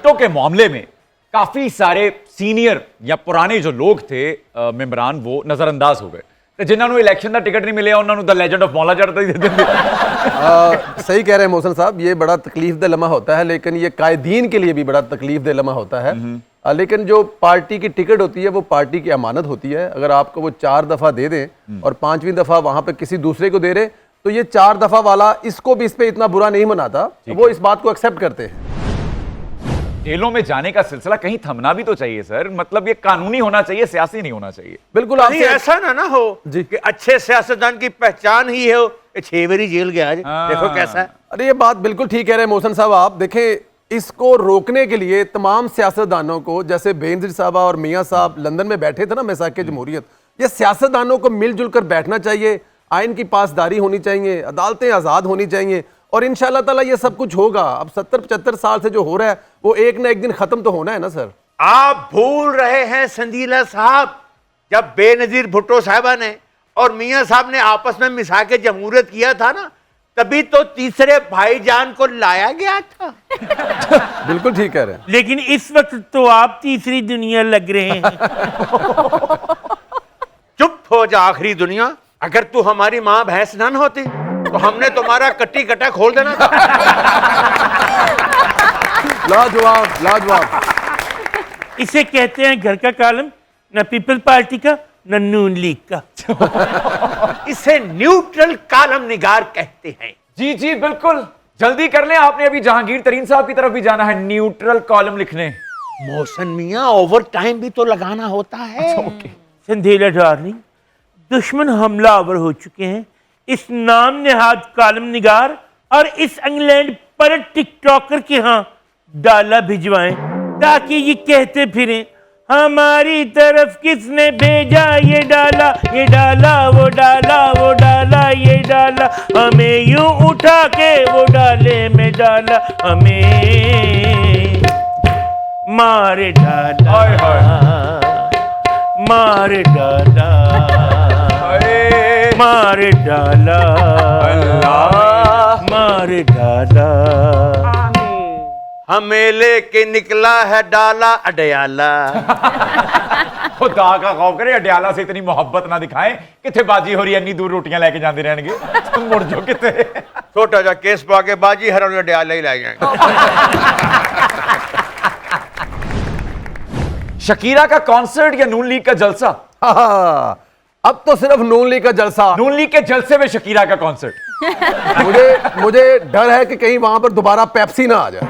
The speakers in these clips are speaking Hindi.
टिकटों के मामले में काफी सारे सीनियर या पुराने जो लोग थे मेंबरान, वो नजरअंदाज हो गए। जिन्होंने इलेक्शन का टिकट नहीं मिले उन्होंने द लेजेंड ऑफ मौला चढ़ दे देंगे। सही कह रहे हैं मोहसन साहब, ये बड़ा तकलीफ दे लम्हा होता है, लेकिन ये कायदीन के लिए भी बड़ा तकलीफ दे लम्हा होता है। लेकिन जो पार्टी की टिकट होती है वो पार्टी की अमानत होती है। अगर आपको वो 4 दफा दे दें और 5वीं दफा वहां पे किसी दूसरे को दे रहे, तो ये 4 दफा वाला इसको भी इस पे इतना बुरा नहीं मनाता, वो इस बात को एक्सेप्ट करते हैं। जेलों में जाने का सिलसिला कहीं थमना भी तो चाहिए सर, मतलब ये कानूनी होना चाहिए, सियासी नहीं होना चाहिए। बिल्कुल, आपसे ऐसा ना हो जी कि अच्छे सियासतदान की पहचान ही है 6 बारी जेल गया आज, देखो कैसा है। अरे ये बात बिल्कुल ठीक कह रहे हैं मोहसन साहब आप। देखें, इसको रोकने के लिए तमाम सियासतदानों को, जैसे बेनजीर साहबा और मियां साहब लंदन में बैठे थे ना मैसाक जमहूरियत, ये सियासतदानों को मिलजुल कर बैठना चाहिए, आइन की पासदारी होनी चाहिए, अदालतें आज़ाद होनी चाहिए और इंशाअल्लाह ताला ये सब कुछ होगा। अब 70-75 साल से जो हो रहा है वो एक ना एक दिन खत्म तो होना है ना सर। आप भूल रहे हैं संदीला साहब, जब बेनजीर भुट्टो साहबा ने और मियां साहब ने आपस में मिसाके जमहूरियत किया था ना, तभी तो तीसरे भाईजान को लाया गया था। बिल्कुल ठीक कह रहे हैं। लेकिन इस वक्त तो आप तीसरी दुनिया लग रहे हैं। चुप हो जा आखिरी दुनिया, अगर तू हमारी माँ भैंस ना होती तो हमने तुम्हारा कट्टी कटा खोल देना था। लाजवाब लाजवाब। इसे कहते हैं घर का कॉलम, न पीपल पार्टी का न नून लीग का। इसे न्यूट्रल कॉलम निगार कहते हैं। जी जी बिल्कुल, जल्दी कर लें, आपने अभी जहांगीर तरीन साहब की तरफ भी जाना है न्यूट्रल कॉलम लिखने। मोहसन मियां, ओवर टाइम भी तो लगाना होता है। अच्छा, ओके। संधेला डार्लिंग, दुश्मन हमलावर हो चुके हैं। इस नाम नेहाद कॉलम निगार और इस इंग्लैंड पर टिकटॉकर के यहाँ डाला भिजवाएं, ताकि ये कहते फिरें हमारी तरफ किसने भेजा ये डाला, ये डाला वो डाला, वो डाला ये डाला, हमें यूं उठा के वो डाले में डाला, हमें मारे डाला, मारे डाला, मारे डाला, मारे डाला, हमें लेके निकला है डाला अडयाला। खुदा का खौफ करे, अडयाला से इतनी मोहब्बत ना दिखाएं, किथे बाजी हो रही है, इतनी दूर रोटियां लेके जाते रहेंगे, तुम मुड़ जाओ किथे। छोटा जा केस पा के बाजी हर अडयाला ही ला जाएंगे। शकीरा का कॉन्सर्ट या नून लीग का जलसा? अब तो सिर्फ नून लीग का जलसा। नून लीग के जलसे में शकीरा का कॉन्सर्ट। मुझे डर है कि कहीं वहां पर दोबारा पेप्सी ना आ जाए।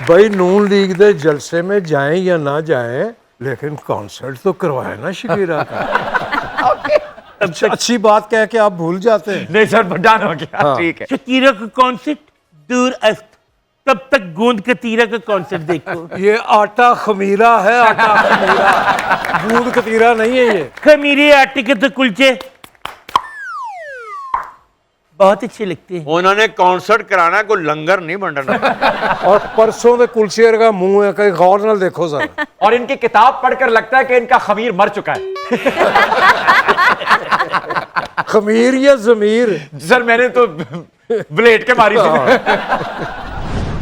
भाई नून लीग दे जलसे में जाएं या ना जाएं, लेकिन कॉन्सर्ट तो करवाए ना शकीरा का। अच्छी बात कह के आप भूल जाते हैं। नहीं सर, डन हो गया, ठीक है। शकीरा का कॉन्सर्ट दूर अस्त, तब तक गोंद कतीरा का कॉन्सर्ट देखो। ये आटा खमीरा है, आटा खमीरा, गूंद कतीरा नहीं है ये। खमीरे आटे के तो कुलचे बहुत अच्छे लगते हैं। उन्होंने कॉन्सर्ट कराना, कोई लंगर नहीं बनना। और परसों के कुलचेर का मुंह है, कहीं गौर नाल देखो सर। और इनकी किताब पढ़कर लगता है कि इनका खमीर मर चुका है। खमीर या जमीर? सर मैंने तो ब्लेड के मारी थी।